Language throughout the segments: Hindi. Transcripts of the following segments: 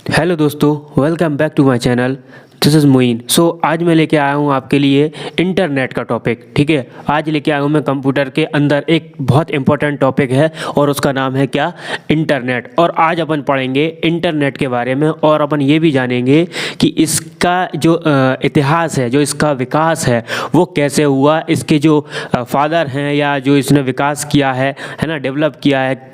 हेलो दोस्तों, welcome back to my channel. This is Moin. आज मैं लेके आया हूँ आपके लिए इंटरनेट का टॉपिक। ठीक है, आज लेके आया हूँ मैं कंप्यूटर के अंदर एक बहुत इंपॉर्टेंट टॉपिक है और उसका नाम है क्या, इंटरनेट। और आज अपन पढ़ेंगे इंटरनेट के बारे में और अपन ये भी जानेंगे कि इसका जो इतिहास है, जो इसका विकास है वो कैसे हुआ, इसके जो फादर हैं या जो इसने विकास किया है ना, डेवलप किया है,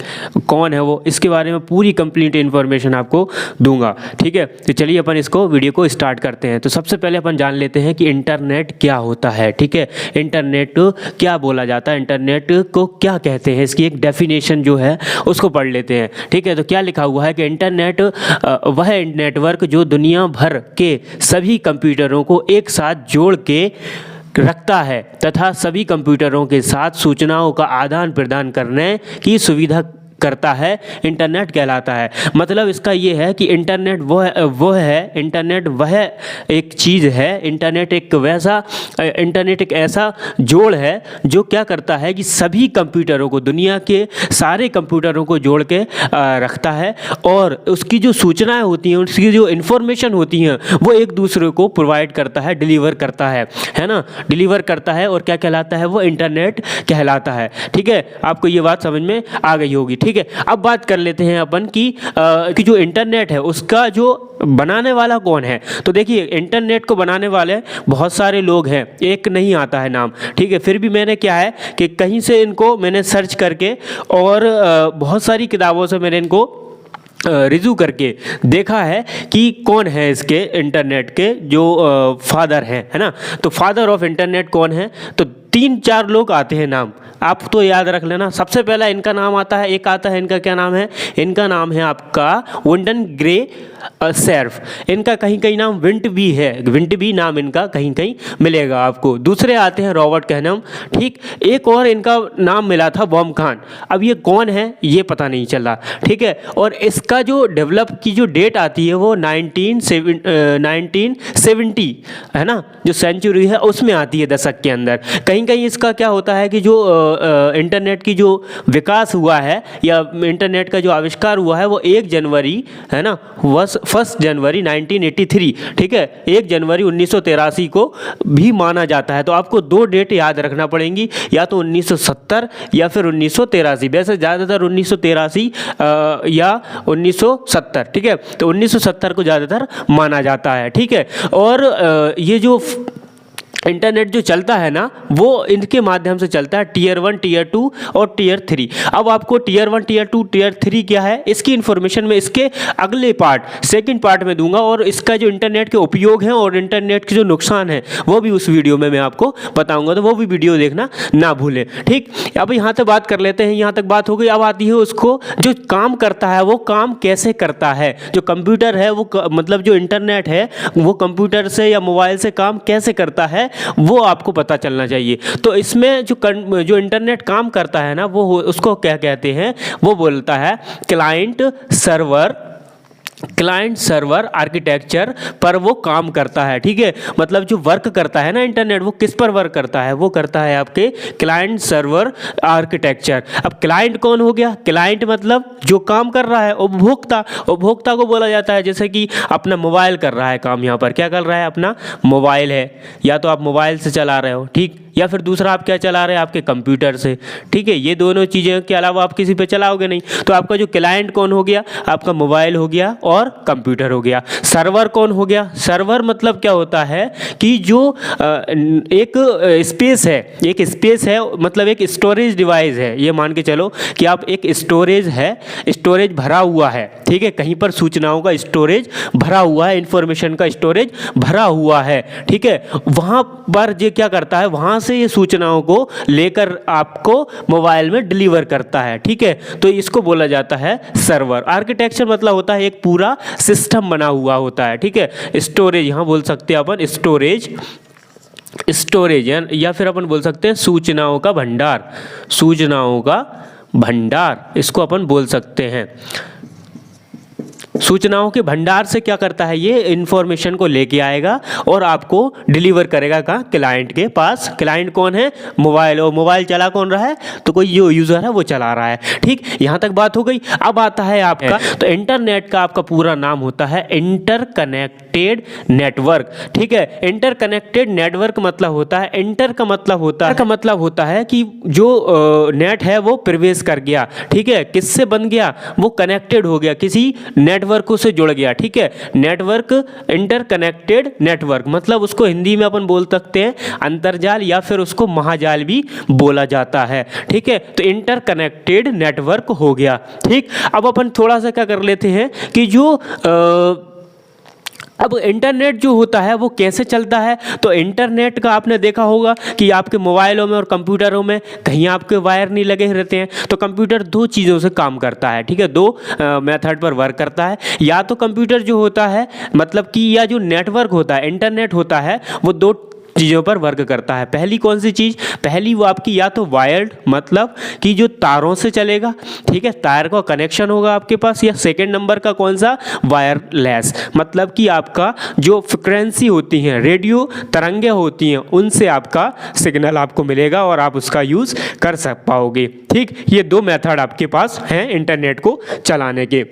कौन है वो, इसके बारे में पूरी कंप्लीट इन्फॉर्मेशन आपको दूंगा। ठीक है, तो चलिए अपन इसको वीडियो को स्टार्ट करते हैं। तो सबसे पहले अपन जान लेते हैं कि इंटरनेट क्या होता है। ठीक है, इंटरनेट क्या बोला जाता है, इंटरनेट को क्या कहते हैं, इसकी एक डेफिनेशन जो है उसको पढ़ लेते हैं। ठीक है, तो क्या लिखा हुआ है कि इंटरनेट वह नेटवर्क जो दुनिया भर के सभी कंप्यूटरों को एक साथ जोड़ के रखता है तथा सभी कंप्यूटरों के साथ सूचनाओं का आदान प्रदान करने की सुविधा करता है, इंटरनेट कहलाता है। मतलब इसका ये है कि इंटरनेट इंटरनेट वह एक चीज़ है, इंटरनेट एक ऐसा जोड़ है जो क्या करता है कि सभी कंप्यूटरों को, दुनिया के सारे कंप्यूटरों को जोड़ के रखता है और उसकी जो सूचनाएं होती हैं, उसकी जो इन्फॉर्मेशन होती हैं वो एक दूसरे को प्रोवाइड करता है, डिलीवर करता है ना, डिलीवर करता है। और क्या कहलाता है, वो इंटरनेट कहलाता है। ठीक है, आपको ये बात समझ में आ गई होगी। ठीक है, अब बात कर लेते हैं अपन कि जो इंटरनेट है उसका जो बनाने वाला कौन है। तो देखिए, इंटरनेट को बनाने वाले बहुत सारे लोग हैं, एक नहीं आता है नाम। ठीक है, फिर भी मैंने क्या है कि कहीं से इनको मैंने सर्च करके और बहुत सारी किताबों से मैंने इनको रिव्यू करके देखा है कि कौन है इसके इंटरनेट के जो फादर हैं, है ना। तो फादर ऑफ इंटरनेट कौन है, तो 3-4 लोग आते हैं नाम, आप तो याद रख लेना। सबसे पहला इनका नाम आता है, एक आता है इनका, क्या नाम है, इनका नाम है आपका वुंडन ग्रे सर्फ। इनका कहीं कहीं नाम विंट भी है, विंट भी नाम इनका कहीं कहीं मिलेगा आपको। दूसरे आते हैं रॉबर्ट कैनम। ठीक, एक और इनका नाम मिला था बॉम खान। अब ये कौन है ये पता नहीं चला। ठीक है, और इसका जो डेवलप की जो डेट आती है वो 1970 है ना, जो सेंचुरी है उसमें आती है, दशक के अंदर। कहीं कहीं इसका क्या होता है कि जो इंटरनेट की जो विकास हुआ है या इंटरनेट का जो आविष्कार हुआ है वो 1 जनवरी है ना, 1 जनवरी 1983। ठीक है, 1 जनवरी 1983 को भी माना जाता है। तो आपको 2 डेट याद रखना पड़ेंगी, या तो 1970 या फिर 1983। वैसे ज़्यादातर 1983 या 1970। ठीक है, तो 1970 को ज़्यादातर माना जाता है। ठीक है, और ये जो इंटरनेट जो चलता है ना वो इनके माध्यम से चलता है, टीयर 1, टीयर 2 और टीयर 3। अब आपको टीयर 1, टीयर 2, टीयर 3 क्या है, इसकी इन्फॉर्मेशन मैं इसके अगले सेकंड पार्ट में दूंगा। और इसका जो इंटरनेट के उपयोग हैं और इंटरनेट के जो नुकसान हैं वो भी उस वीडियो में मैं आपको बताऊंगा, तो वो भी वीडियो देखना ना भूलें। ठीक, अब यहाँ तक बात कर लेते हैं, यहाँ तक बात हो गई। अब आती है उसको जो काम करता है वो काम कैसे करता है। जो कंप्यूटर है वो मतलब जो इंटरनेट है वो कंप्यूटर से या मोबाइल से काम कैसे करता है वो आपको पता चलना चाहिए। तो इसमें जो इंटरनेट काम करता है ना वो उसको क्या कहते हैं, वो बोलता है क्लाइंट सर्वर आर्किटेक्चर पर वो काम करता है। ठीक है, मतलब जो वर्क करता है ना इंटरनेट, वो किस पर वर्क करता है, वो करता है आपके क्लाइंट सर्वर आर्किटेक्चर। अब क्लाइंट कौन हो गया, क्लाइंट मतलब जो काम कर रहा है, उपभोक्ता को बोला जाता है। जैसे कि अपना मोबाइल कर रहा है काम, यहाँ पर क्या कर रहा है, अपना मोबाइल है, या तो आप मोबाइल से चला रहे हो, ठीक, या फिर दूसरा आप क्या चला रहे हैं, आपके कंप्यूटर से। ठीक है, ये दोनों चीज़ें के अलावा आप किसी पे चलाओगे नहीं। तो आपका जो क्लाइंट कौन हो गया, आपका मोबाइल हो गया और कंप्यूटर हो गया। सर्वर कौन हो गया, सर्वर मतलब क्या होता है कि जो एक स्पेस है, मतलब एक स्टोरेज डिवाइस है। ये मान के चलो कि आप एक स्टोरेज भरा हुआ है। ठीक है, कहीं पर सूचनाओं का स्टोरेज भरा हुआ है, इंफॉर्मेशन का स्टोरेज भरा हुआ है। ठीक है, वहाँ पर ये क्या करता है, वहाँ से ये सूचनाओं को लेकर आपको मोबाइल में डिलीवर करता है। ठीक है, तो इसको बोला जाता है सर्वर। आर्किटेक्चर मतलब होता है एक पूरा सिस्टम बना हुआ होता है। ठीक है, स्टोरेज यहाँ बोल सकते हैं अपन, स्टोरेज या फिर अपन बोल सकते हैं सूचनाओं का भंडार, इसको अपन बोल सकते हैं सूचनाओं के भंडार से क्या करता है, ये इंफॉर्मेशन को लेके आएगा और आपको डिलीवर करेगा कहाँ, क्लाइंट के पास। क्लाइंट कौन है, मोबाइल, और मोबाइल चला कौन रहा है, तो कोई जो यूज़र है वो चला रहा है। ठीक, यहाँ तक बात हो गई। अब आता है आपका, तो इंटरनेट का आपका पूरा नाम होता है इंटरकनेक्टेड नेटवर्क। ठीक है, इंटरकनेक्टेड नेटवर्क मतलब होता है, इंटर का मतलब होता है कि जो नेट है वो प्रवेश कर गया। ठीक है, किससे बन गया, वो कनेक्टेड हो गया, किसी नेटवर्क से जुड़ गया। ठीक है, नेटवर्क, इंटरकनेक्टेड नेटवर्क मतलब उसको हिंदी में अपन बोल सकते हैं अंतरजाल, या फिर उसको महाजाल भी बोला जाता है। ठीक है, तो इंटरकनेक्टेड नेटवर्क हो गया। ठीक, अब अपन थोड़ा सा क्या कर लेते हैं कि जो अब इंटरनेट जो होता है वो कैसे चलता है, तो इंटरनेट का आपने देखा होगा कि आपके मोबाइलों में और कंप्यूटरों में कहीं आपके वायर नहीं लगे रहते हैं, तो कंप्यूटर दो चीज़ों से काम करता है। ठीक है, दो मेथड पर वर्क करता है। या तो कंप्यूटर जो होता है, मतलब कि या जो नेटवर्क होता है, इंटरनेट होता है, वो दो चीज़ों पर वर्क करता है। पहली कौन सी चीज़, पहली वो आपकी या तो वायर्ड, मतलब कि जो तारों से चलेगा। ठीक है, तार का कनेक्शन होगा आपके पास, या सेकंड नंबर का कौन सा, वायरलेस, मतलब कि आपका जो फ्रिक्वेंसी होती हैं, रेडियो तरंगें होती हैं, उनसे आपका सिग्नल आपको मिलेगा और आप उसका यूज़ कर सक पाओगे। ठीक, ये दो मेथड आपके पास हैं इंटरनेट को चलाने के।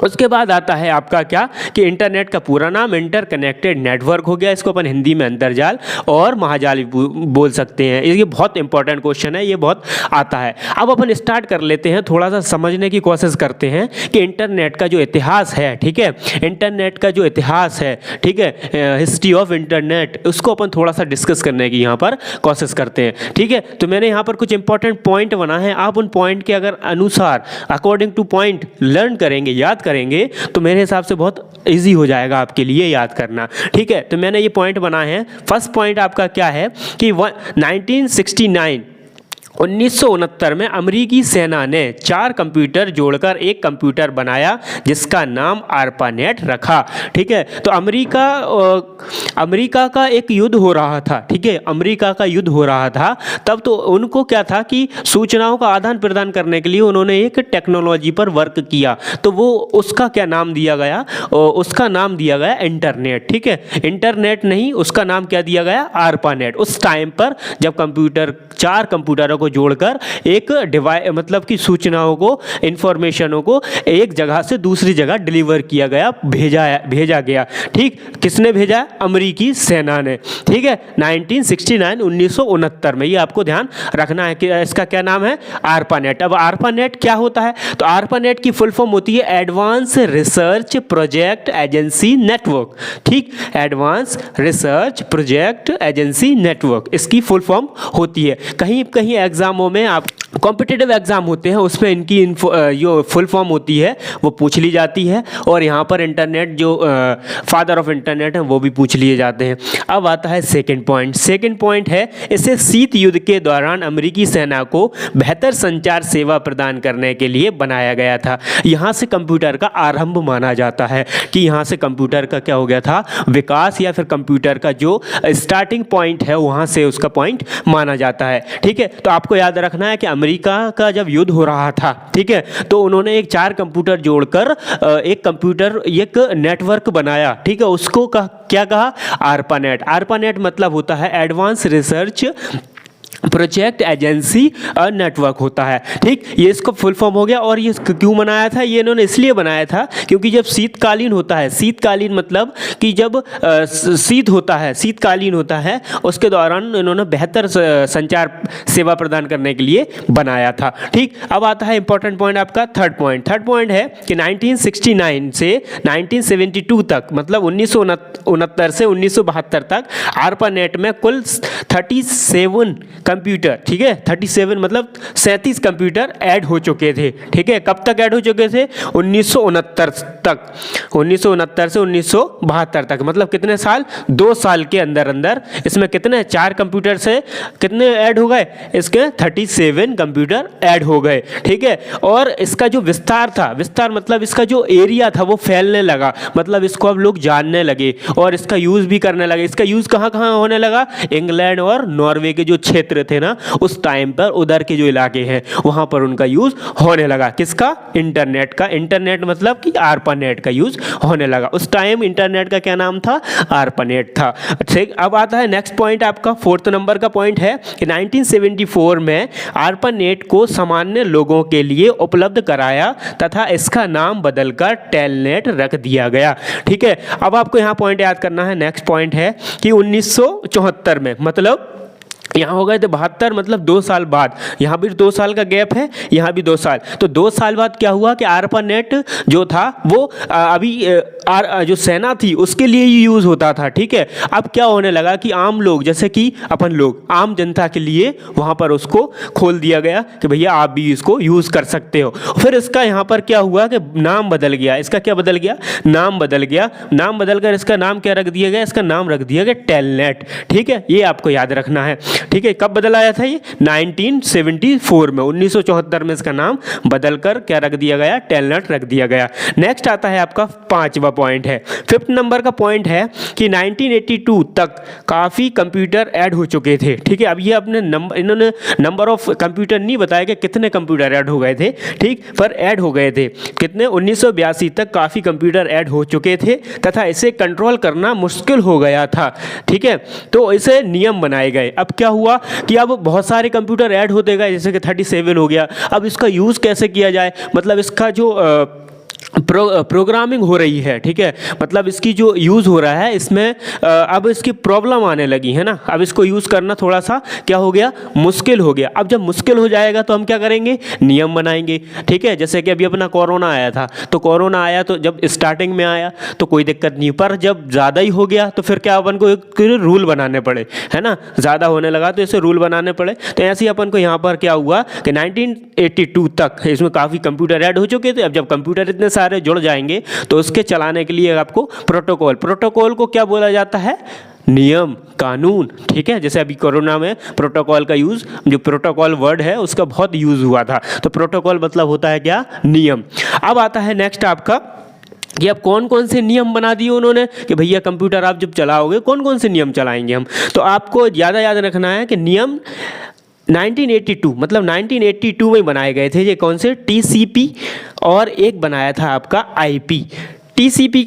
उसके बाद आता है आपका क्या, कि इंटरनेट का पूरा नाम इंटरकनेक्टेड नेटवर्क हो गया। इसको अपन हिंदी में अंतरजाल और महाजाल भी बोल सकते हैं। ये बहुत इंपॉर्टेंट क्वेश्चन है, ये बहुत आता है। अब अपन स्टार्ट कर लेते हैं, थोड़ा सा समझने की कोशिश करते हैं कि इंटरनेट का जो इतिहास है, ठीक है, इंटरनेट का जो इतिहास है, ठीक है, हिस्ट्री ऑफ इंटरनेट, उसको अपन थोड़ा सा डिस्कस करने की यहाँ पर कोशिश करते हैं। ठीक है, तो मैंने यहाँ पर कुछ इंपॉर्टेंट पॉइंट बना है, आप उन पॉइंट के अगर अनुसार अकॉर्डिंग टू पॉइंट लर्न करेंगे, याद करेंगे, तो मेरे हिसाब से बहुत इजी हो जाएगा आपके लिए याद करना। ठीक है, तो मैंने ये पॉइंट बनाए हैं। फर्स्ट पॉइंट आपका क्या है कि 1969 में अमेरिकी सेना ने 4 कंप्यूटर जोड़कर एक कंप्यूटर बनाया जिसका नाम ARPANET रखा। ठीक है, तो अमेरिका का एक युद्ध हो रहा था। ठीक है, अमेरिका का युद्ध हो रहा था, तब तो उनको क्या था कि सूचनाओं का आदान प्रदान करने के लिए उन्होंने एक टेक्नोलॉजी पर वर्क किया, तो वो उसका क्या नाम दिया गया, उसका नाम दिया गया इंटरनेट। ठीक है, इंटरनेट नहीं, उसका नाम क्या दिया गया, ARPANET। उस टाइम पर जब 4 कंप्यूटरों को जोड़कर एक डिवाइस, मतलब कि सूचनाओं को, इंफॉर्मेशनों को एक जगह से दूसरी जगह डिलीवर किया गया, भेजा गया। ठीक, किसने भेजा, अमेरिकी सेना ने। ठीक है, 1969 में, ये आपको ध्यान रखना है कि इसका क्या नाम है, ARPANET। अब ARPANET क्या होता है, तो ARPANET की फुल फॉर्म होती है advance research project agency network. ठीक, advance research project agency network इसकी फुल फॉर्म होती है। कहीं कहीं एग्जामों में, आप कॉम्पिटिटिव एग्जाम होते हैं उसमें इनकी जो फुल फॉर्म होती है वो पूछ ली जाती है, और यहाँ पर इंटरनेट जो फादर ऑफ इंटरनेट है वो भी पूछ लिए जाते हैं। अब आता है सेकंड पॉइंट है, इसे शीत युद्ध के दौरान अमेरिकी सेना को बेहतर संचार सेवा प्रदान करने के लिए बनाया गया था। यहाँ से कंप्यूटर का आरंभ माना जाता है कि यहाँ से कंप्यूटर का क्या हो गया था, विकास, या फिर कंप्यूटर का जो स्टार्टिंग पॉइंट है वहाँ से उसका पॉइंट माना जाता है। ठीक है, तो आपको याद रखना है कि अमेरिका का जब युद्ध हो रहा था, ठीक है, तो उन्होंने 4 कंप्यूटर जोड़कर एक नेटवर्क बनाया। ठीक है, उसको क्या कहा, ARPANET मतलब होता है advance research project agency network होता है। ठीक, ये इसको फुल फॉर्म हो गया। और ये क्यों बनाया था, ये इन्होंने इसलिए बनाया था क्योंकि जब शीतकालीन होता है, शीतकालीन मतलब कि जब शीतकालीन होता है, उसके दौरान इन्होंने बेहतर संचार सेवा प्रदान करने के लिए बनाया था। ठीक, अब आता है इंपॉर्टेंट पॉइंट आपका थर्ड पॉइंट है कि 1969 से 1972 तक, मतलब 1969 से 1972 तक ARPANET में कुल 37 कंप्यूटर, ठीक है, 37 मतलब 37 कंप्यूटर ऐड हो चुके थे। ठीक है, कब तक ऐड हो चुके थे, 1969 तक, 1969 से 1972 तक, मतलब कितने साल, 2 साल के अंदर अंदर इसमें कितने 4 कंप्यूटर से कितने ऐड हो गए, इसके 37 कंप्यूटर ऐड हो गए। ठीक है, और इसका जो विस्तार था, विस्तार मतलब इसका जो एरिया था वो फैलने लगा, मतलब इसको अब लोग जानने लगे और इसका यूज़ भी करने लगे। इसका यूज़ कहाँ कहाँ होने लगा, इंग्लैंड और नॉर्वे के जो क्षेत्र क्षेत्र थे ना, उस टाइम पर उधर के जो इलाके हैं वहाँ पर उनका यूज़ होने लगा। किसका? इंटरनेट का। इंटरनेट मतलब कि आरपानेट का यूज़ होने लगा। उस टाइम इंटरनेट का क्या नाम था? आरपानेट था। ठीक, अब आता है नेक्स्ट पॉइंट आपका, 4th नंबर का पॉइंट है कि 1974 में आरपानेट को सामान्य लोगों के लिए उपलब्ध कराया तथा इसका नाम बदलकर टेलनेट रख दिया गया। ठीक है, अब आपको यहाँ पॉइंट याद करना है। नेक्स्ट पॉइंट है कि 1974 में, मतलब यहाँ हो गए थे 72, मतलब 2 साल बाद, यहाँ भी 2 साल का गैप है, यहाँ भी 2 साल, तो 2 साल बाद क्या हुआ कि आरपानेट जो था वो अभी जो सेना थी उसके लिए ही यूज़ होता था। ठीक है, अब क्या होने लगा कि आम लोग, जैसे कि अपन लोग, आम जनता के लिए वहाँ पर उसको खोल दिया गया कि भैया आप भी इसको यूज़ कर सकते हो। फिर इसका यहाँ पर क्या हुआ कि नाम बदल गया। इसका क्या बदल गया? नाम बदल गया। नाम बदलकर इसका नाम क्या रख दिया गया? इसका नाम रख दिया गया टेलनेट। ठीक है, ये आपको याद रखना है। ठीक है, कब बदलाया था ये? 1974 में, 1974 में इसका नाम बदलकर क्या रख दिया गया? टेलनेट रख दिया गया। नेक्स्ट आता है आपका 5वां पॉइंट है, 5th नंबर का पॉइंट है कि 1982 तक काफ़ी कंप्यूटर ऐड हो चुके थे। ठीक है, अब ये अपने इन्होंने नंबर ऑफ कंप्यूटर नहीं बताया कि कितने कंप्यूटर ऐड हो गए थे, ठीक, पर ऐड हो गए थे कितने? 1982 तक काफ़ी कंप्यूटर ऐड हो चुके थे तथा इसे कंट्रोल करना मुश्किल हो गया था। ठीक है, तो इसे नियम बनाए गए। अब क्या हुआ कि अब बहुत सारे कंप्यूटर ऐड होते गए, जैसे कि 37 हो गया। अब इसका यूज़ कैसे किया जाए? मतलब इसका जो प्रोग्रामिंग हो रही है, ठीक है, मतलब इसकी जो यूज़ हो रहा है इसमें अब इसकी प्रॉब्लम आने लगी है ना। अब इसको यूज़ करना थोड़ा सा क्या हो गया? मुश्किल हो गया। अब जब मुश्किल हो जाएगा तो हम क्या करेंगे? नियम बनाएंगे। ठीक है, जैसे कि अभी अपना कोरोना आया था, तो कोरोना आया तो जब स्टार्टिंग में आया तो कोई दिक्कत नहीं, पर जब ज़्यादा ही हो गया तो फिर क्या अपन को एक रूल बनाने पड़े, है ना। ज़्यादा होने लगा तो इसे रूल बनाने पड़े। तो ऐसे ही अपन को यहाँ पर क्या हुआ कि 1982 तक इसमें काफ़ी कंप्यूटर ऐड हो चुके थे। अब जब कंप्यूटर इतने सारे जुड़ जाएंगे तो उसके चलाने के लिए आपको प्रोटोकॉल को क्या बोला जाता है? नियम, कानून। ठीक है, जैसे अभी कोरोना में प्रोटोकॉल का यूज़, जो प्रोटोकॉल वर्ड है उसका बहुत यूज़ हुआ था। तो प्रोटोकॉल मतलब होता है क्या? नियम। अब आता है नेक्स्ट आपका कि अब कौन कौन से नियम बना दिए उन्होंने कि भैया कंप्यूटर आप जब चलाओगे कौन कौन से नियम चलाएंगे हम। तो आपको ज़्यादा याद रखना है कि नियम 1982, मतलब 1982 में बनाए गए थे। ये कौन से? TCP, और एक बनाया था आपका IP। TCP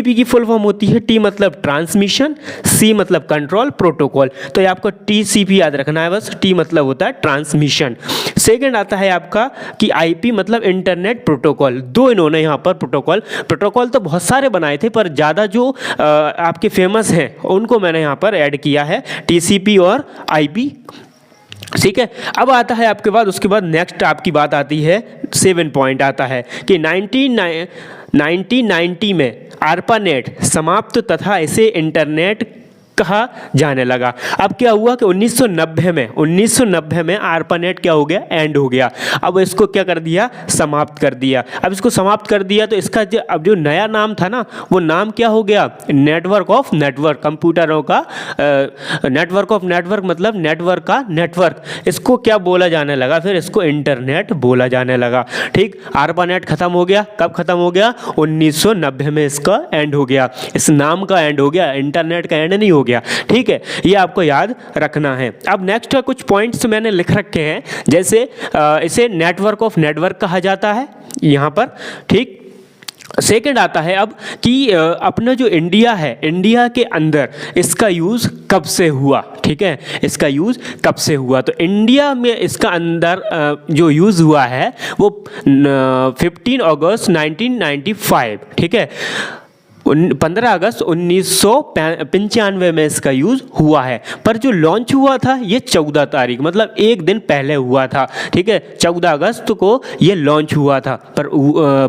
की फुल फॉर्म होती है, T मतलब ट्रांसमिशन, C मतलब कंट्रोल, प्रोटोकॉल। तो ये आपको TCP याद रखना है बस। T मतलब होता है ट्रांसमिशन। सेकंड आता है आपका कि IP मतलब इंटरनेट प्रोटोकॉल। 2 इन्होंने यहाँ पर प्रोटोकॉल तो बहुत सारे बनाए थे, पर ज़्यादा जो आपके फेमस हैं उनको मैंने यहाँ पर ऐड किया है, TCP और IP। ठीक है, अब आता है आपके बाद, उसके बाद नेक्स्ट आपकी बात आती है, 7 पॉइंट आता है कि 1990 में आरपानेट समाप्त तथा इसे इंटरनेट कहा जाने लगा। अब क्या हुआ कि 1990 में आरपानेट क्या हो गया? एंड हो गया। अब इसको क्या कर दिया? समाप्त कर दिया। अब इसको समाप्त कर दिया तो इसका अब जो नया नाम था ना, वो नाम क्या हो गया? Network of network. कंप्यूटरों का नेटवर्क ऑफ नेटवर्क मतलब नेटवर्क का नेटवर्क। इसको क्या बोला जाने लगा? फिर इसको इंटरनेट बोला जाने लगा। ठीक, आरपानेट खत्म हो गया। कब खत्म हो गया? 1990 में इसका एंड हो गया। इस नाम का एंड हो गया, इंटरनेट का एंड नहीं हो गया। ठीक है, ये आपको याद रखना है। अब नेक्स्ट का कुछ पॉइंट्स मैंने लिख रखे हैं, जैसे इसे नेटवर्क ऑफ नेटवर्क कहा जाता है यहाँ पर। ठीक, सेकंड आता है अब कि अपना जो इंडिया है, इंडिया के अंदर इसका यूज़ कब से हुआ। ठीक है, इसका यूज़ कब से हुआ? तो इंडिया में इसका अंदर जो यूज़ हुआ है वो 15 अगस्त 1995। ठीक है, 15 अगस्त 1995 में इसका यूज़ हुआ है। पर जो लॉन्च हुआ था ये 14 तारीख, मतलब एक दिन पहले हुआ था। ठीक है, 14 अगस्त को ये लॉन्च हुआ था, पर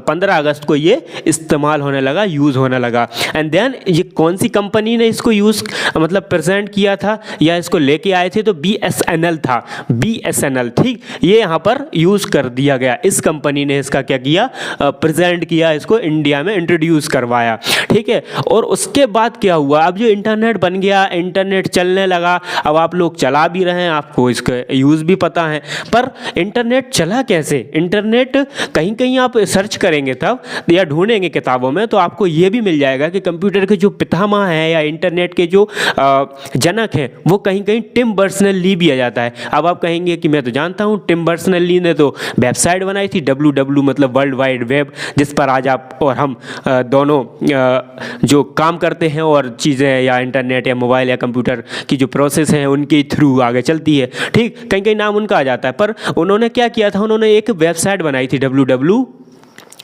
15 अगस्त को ये इस्तेमाल होने लगा, यूज़ होने लगा। एंड देन ये कौन सी कंपनी ने इसको यूज़ मतलब प्रेजेंट किया था या इसको लेके आए थे? तो BSNL था, BSNL। ठीक, ये यहाँ पर यूज़ कर दिया गया। इस कंपनी ने इसका क्या किया? प्रेजेंट किया, इसको इंडिया में इंट्रोड्यूस करवाया। ठीक ठीक है। और उसके बाद क्या हुआ, अब जो इंटरनेट बन गया, इंटरनेट चलने लगा, अब आप लोग चला भी रहे हैं, आपको इसका यूज़ भी पता है। पर इंटरनेट चला कैसे? इंटरनेट कहीं कहीं आप सर्च करेंगे तब या ढूंढेंगे किताबों में तो आपको ये भी मिल जाएगा कि कंप्यूटर के जो पितामह हैं या इंटरनेट के जो जनक हैं वो कहीं कहीं टिम बर्नर्स-ली भी आ जाता है। अब आप कहेंगे कि मैं तो जानता हूँ, टिम बर्नर्स-ली ने तो वेबसाइट बनाई थी WW मतलब वर्ल्ड वाइड वेब, जिस पर आज आप और हम दोनों जो काम करते हैं और चीज़ें या इंटरनेट या मोबाइल या कंप्यूटर की जो प्रोसेस हैं उनके थ्रू आगे चलती है। ठीक, कहीं कहीं नाम उनका आ जाता है। पर उन्होंने क्या किया था, उन्होंने एक वेबसाइट बनाई थी WW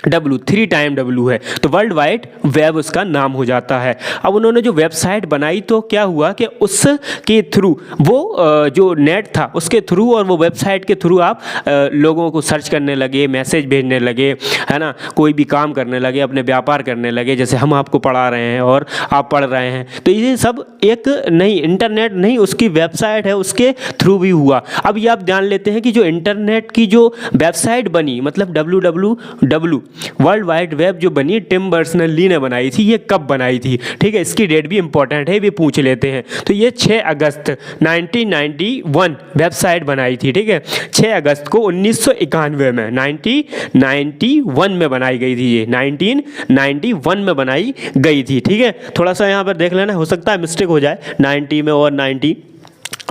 3 टाइम W है तो वर्ल्ड वाइड वेब उसका नाम हो जाता है। अब उन्होंने जो वेबसाइट बनाई तो क्या हुआ कि उसके थ्रू वो जो नेट था उसके थ्रू और वो वेबसाइट के थ्रू आप लोगों को सर्च करने लगे, मैसेज भेजने लगे, है ना, कोई भी काम करने लगे, अपने व्यापार करने लगे, जैसे हम आपको पढ़ा रहे हैं और आप पढ़ रहे हैं। तो ये सब एक नहीं, इंटरनेट नहीं, उसकी वेबसाइट है, उसके थ्रू भी हुआ। अब ये आप जान लेते हैं कि जो इंटरनेट की जो वेबसाइट बनी मतलब WWW वर्ल्ड वाइड वेब जो बनी टिम बर्नर्स-ली ने बनाई थी, ये कब बनाई थी? ठीक है, इसकी डेट भी इंपॉर्टेंट है, भी पूछ लेते हैं। तो ये 6 अगस्त 1991 वेबसाइट बनाई थी। ठीक है, 6 अगस्त को 1991 में 1991 में बनाई गई थी, ये 1991 में बनाई गई थी। ठीक है, थोड़ा सा यहाँ पर देख लेना, हो सकता है मिस्टेक हो जाए 90 में और 90।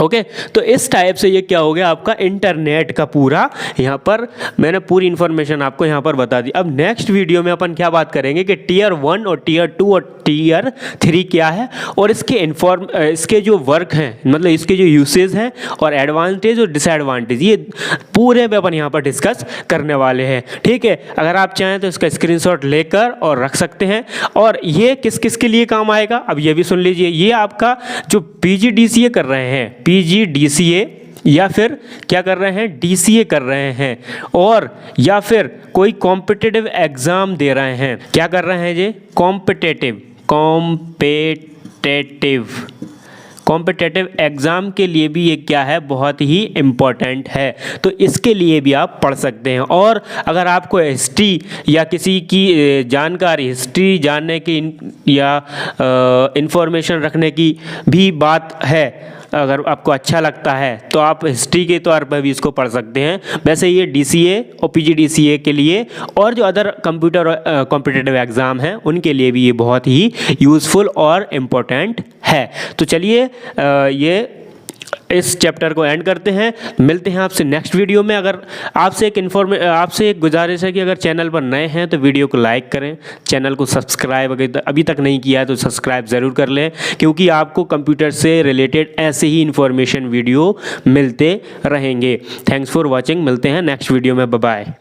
ओके, तो इस टाइप से ये क्या हो गया आपका इंटरनेट का पूरा, यहाँ पर मैंने पूरी इन्फॉर्मेशन आपको यहाँ पर बता दी। अब नेक्स्ट वीडियो में अपन क्या बात करेंगे कि टियर 1 और टियर 2 और टियर 3 क्या है और इसके जो वर्क हैं, मतलब इसके जो यूसेज हैं और एडवांटेज और डिसएडवांटेज, ये पूरे में अपन यहाँ पर डिस्कस करने वाले हैं। ठीक है, अगर आप चाहें तो इसका स्क्रीनशॉट लेकर और रख सकते हैं। और ये किस किस के लिए काम आएगा अब ये भी सुन लीजिए। ये आपका जो PGDCA कर रहे हैं, PGDCA या फिर क्या कर रहे हैं, DCA कर रहे हैं, और या फिर कोई कॉम्पिटिटिव एग्ज़ाम दे रहे हैं, क्या कर रहे हैं ये, कॉम्पिटिटिव एग्ज़ाम के लिए भी ये क्या है, बहुत ही इम्पोर्टेंट है। तो इसके लिए भी आप पढ़ सकते हैं। और अगर आपको हिस्ट्री या किसी की जानकारी, हिस्ट्री जानने की या इंफॉर्मेशन रखने की भी बात है, अगर आपको अच्छा लगता है तो आप हिस्ट्री के तौर पर भी इसको पढ़ सकते हैं। वैसे ये DCA और PGDCA के लिए और जो अदर कंप्यूटर कॉम्पिटिटिव एग्ज़ाम हैं उनके लिए भी ये बहुत ही यूज़फुल और इम्पोर्टेंट है। तो चलिए ये इस चैप्टर को एंड करते हैं, मिलते हैं आपसे नेक्स्ट वीडियो में। अगर आपसे एक गुजारिश है कि अगर चैनल पर नए हैं तो वीडियो को लाइक करें, चैनल को सब्सक्राइब अभी तक नहीं किया है तो सब्सक्राइब ज़रूर कर लें, क्योंकि आपको कंप्यूटर से रिलेटेड ऐसे ही इन्फॉर्मेशन वीडियो मिलते रहेंगे। थैंक्स फॉर वॉचिंग, मिलते हैं नेक्स्ट वीडियो में, बाय बाय।